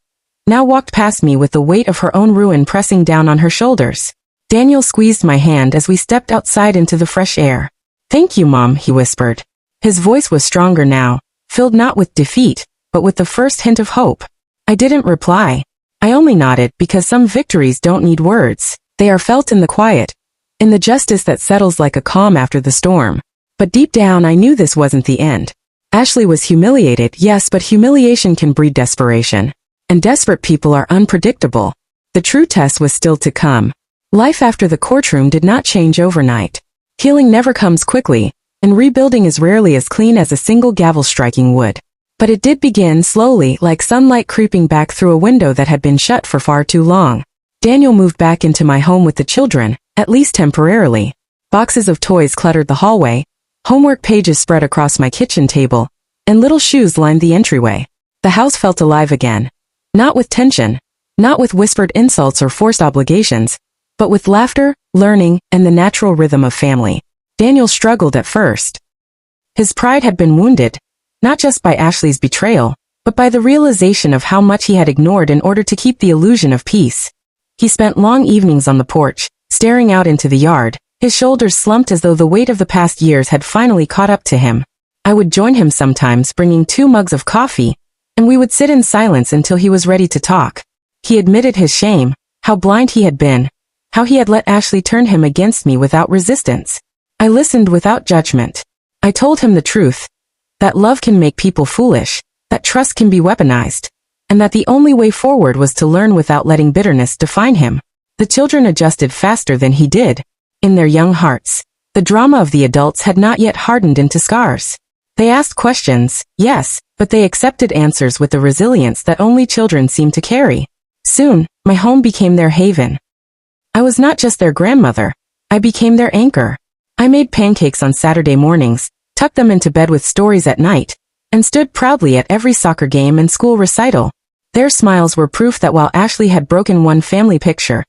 now walked past me with the weight of her own ruin pressing down on her shoulders. Daniel squeezed my hand as we stepped outside into the fresh air. Thank you, Mom, he whispered. His voice was stronger now, filled not with defeat, but with the first hint of hope. I didn't reply. I only nodded because some victories don't need words. They are felt in the quiet, in the justice that settles like a calm after the storm. But deep down I knew this wasn't the end. Ashley was humiliated, yes, but humiliation can breed desperation. And desperate people are unpredictable. The true test was still to come. Life after the courtroom did not change overnight. Healing never comes quickly, and rebuilding is rarely as clean as a single gavel striking would. But it did begin slowly, like sunlight creeping back through a window that had been shut for far too long. Daniel moved back into my home with the children, at least temporarily. Boxes of toys cluttered the hallway, homework pages spread across my kitchen table, and little shoes lined the entryway. The house felt alive again. Not with tension, not with whispered insults or forced obligations, but with laughter, learning, and the natural rhythm of family. Daniel struggled at first. His pride had been wounded, not just by Ashley's betrayal, but by the realization of how much he had ignored in order to keep the illusion of peace. He spent long evenings on the porch, staring out into the yard, his shoulders slumped as though the weight of the past years had finally caught up to him. I would join him sometimes, bringing 2 mugs of coffee, and we would sit in silence until he was ready to talk. He admitted his shame, how blind he had been, how he had let Ashley turn him against me without resistance. I listened without judgment. I told him the truth, that love can make people foolish, that trust can be weaponized, and that the only way forward was to learn without letting bitterness define him. The children adjusted faster than he did. In their young hearts, the drama of the adults had not yet hardened into scars. They asked questions, yes, but they accepted answers with the resilience that only children seem to carry. Soon, my home became their haven. I was not just their grandmother. I became their anchor. I made pancakes on Saturday mornings, tucked them into bed with stories at night, and stood proudly at every soccer game and school recital. Their smiles were proof that while Ashley had broken one family picture,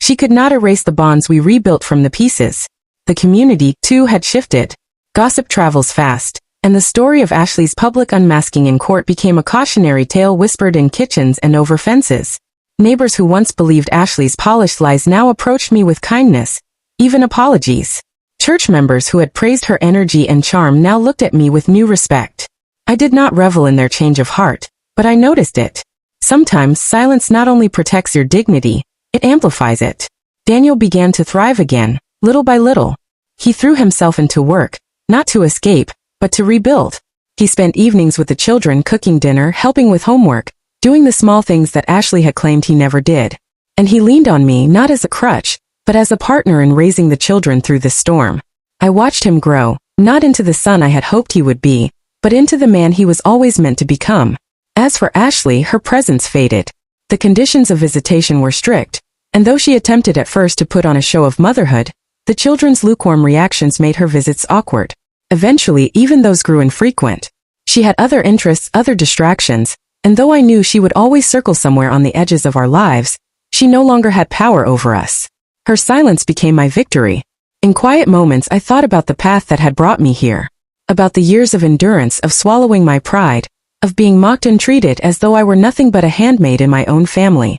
she could not erase the bonds we rebuilt from the pieces. The community, too, had shifted. Gossip travels fast, and the story of Ashley's public unmasking in court became a cautionary tale whispered in kitchens and over fences. Neighbors who once believed Ashley's polished lies now approached me with kindness, even apologies. Church members who had praised her energy and charm now looked at me with new respect. I did not revel in their change of heart, but I noticed it. Sometimes silence not only protects your dignity, it amplifies it. Daniel began to thrive again, little by little. He threw himself into work, not to escape, but to rebuild. He spent evenings with the children cooking dinner, helping with homework, doing the small things that Ashley had claimed he never did. And he leaned on me not as a crutch, but as a partner in raising the children through the storm. I watched him grow, not into the son I had hoped he would be, but into the man he was always meant to become. As for Ashley, her presence faded. The conditions of visitation were strict, and though she attempted at first to put on a show of motherhood, the children's lukewarm reactions made her visits awkward. Eventually, even those grew infrequent. She had other interests, other distractions, and though I knew she would always circle somewhere on the edges of our lives, she no longer had power over us. Her silence became my victory. In quiet moments, I thought about the path that had brought me here. About the years of endurance, of swallowing my pride, of being mocked and treated as though I were nothing but a handmaid in my own family.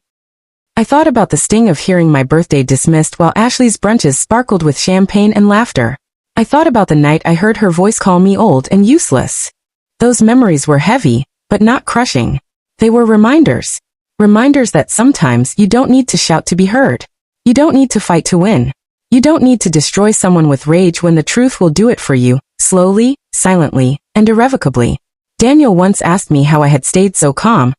I thought about the sting of hearing my birthday dismissed while Ashley's brunches sparkled with champagne and laughter. I thought about the night I heard her voice call me old and useless. Those memories were heavy, but not crushing. They were reminders. Reminders that sometimes you don't need to shout to be heard. You don't need to fight to win. You don't need to destroy someone with rage when the truth will do it for you, slowly, silently, and irrevocably. Daniel once asked me how I had stayed so calm,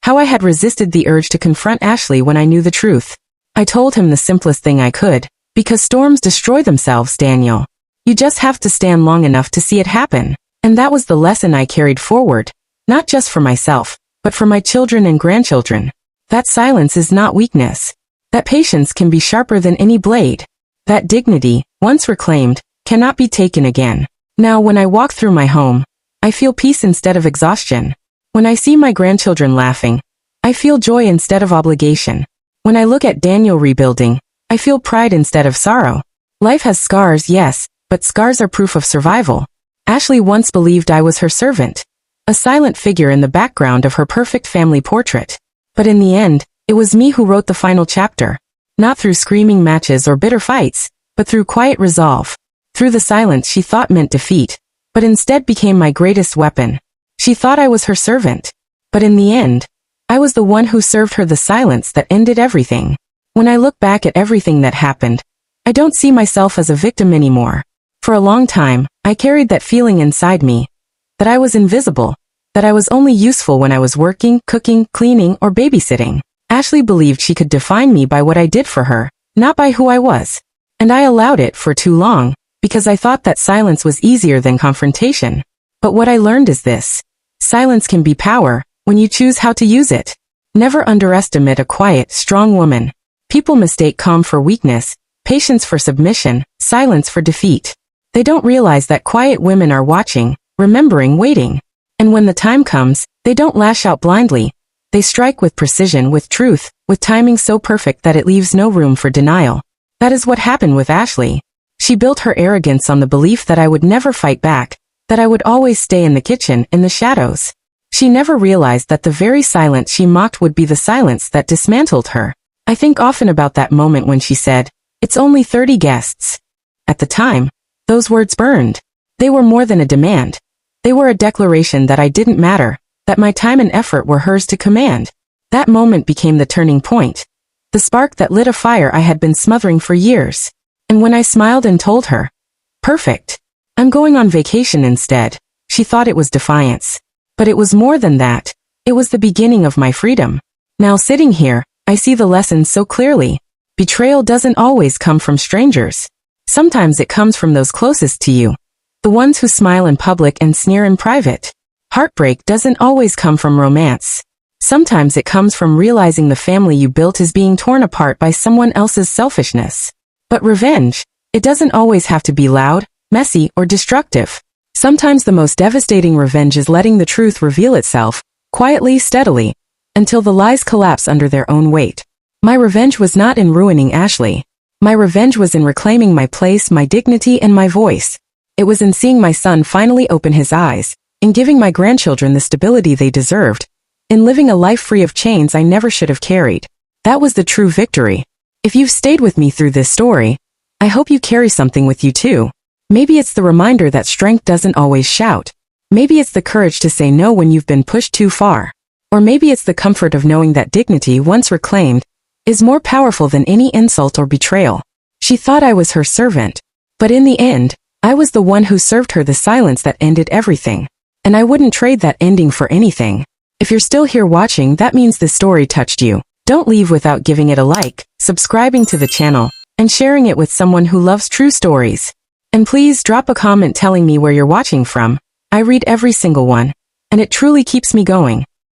how I had resisted the urge to confront Ashley when I knew the truth. I told him the simplest thing I could, because storms destroy themselves, Daniel. You just have to stand long enough to see it happen. And that was the lesson I carried forward, not just for myself, but for my children and grandchildren. That silence is not weakness. That patience can be sharper than any blade. That dignity, once reclaimed, cannot be taken again. Now when I walk through my home, I feel peace instead of exhaustion. When I see my grandchildren laughing, I feel joy instead of obligation. When I look at Daniel rebuilding, I feel pride instead of sorrow. Life has scars, yes, but scars are proof of survival. Ashley once believed I was her servant, a silent figure in the background of her perfect family portrait. But in the end, it was me who wrote the final chapter. Not through screaming matches or bitter fights, but through quiet resolve. Through the silence she thought meant defeat, but instead became my greatest weapon. She thought I was her servant, but in the end, I was the one who served her the silence that ended everything. When I look back at everything that happened, I don't see myself as a victim anymore. For a long time, I carried that feeling inside me, that I was invisible, that I was only useful when I was working, cooking, cleaning, or babysitting. Ashley believed she could define me by what I did for her, not by who I was. And I allowed it for too long, because I thought that silence was easier than confrontation. But what I learned is this. Silence can be power, when you choose how to use it. Never underestimate a quiet, strong woman. People mistake calm for weakness, patience for submission, silence for defeat. They don't realize that quiet women are watching, remembering, waiting. And when the time comes, they don't lash out blindly. They strike with precision, with truth, with timing so perfect that it leaves no room for denial. That is what happened with Ashley. She built her arrogance on the belief that I would never fight back, that I would always stay in the kitchen, in the shadows. She never realized that the very silence she mocked would be the silence that dismantled her. I think often about that moment when she said, "It's only 30 guests." At the time, those words burned. They were more than a demand. They were a declaration that I didn't matter, that my time and effort were hers to command. That moment became the turning point, the spark that lit a fire I had been smothering for years. And when I smiled and told her, "Perfect. I'm going on vacation instead," she thought it was defiance. But it was more than that. It was the beginning of my freedom. Now sitting here, I see the lesson so clearly. Betrayal doesn't always come from strangers. Sometimes it comes from those closest to you, the ones who smile in public and sneer in private. Heartbreak doesn't always come from romance. Sometimes it comes from realizing the family you built is being torn apart by someone else's selfishness. But revenge, it doesn't always have to be loud, messy, or destructive. Sometimes the most devastating revenge is letting the truth reveal itself, quietly, steadily, until the lies collapse under their own weight. My revenge was not in ruining Ashley. My revenge was in reclaiming my place, my dignity, and my voice. It was in seeing my son finally open his eyes, in giving my grandchildren the stability they deserved, in living a life free of chains I never should have carried. That was the true victory. If you've stayed with me through this story, I hope you carry something with you too. Maybe it's the reminder that strength doesn't always shout. Maybe it's the courage to say no when you've been pushed too far. Or maybe it's the comfort of knowing that dignity, once reclaimed, is more powerful than any insult or betrayal. She thought I was her servant. But in the end, I was the one who served her the silence that ended everything. And I wouldn't trade that ending for anything. If you're still here watching, that means this story touched you. Don't leave without giving it a like, subscribing to the channel, and sharing it with someone who loves true stories. And please drop a comment telling me where you're watching from. I read every single one, and it truly keeps me going.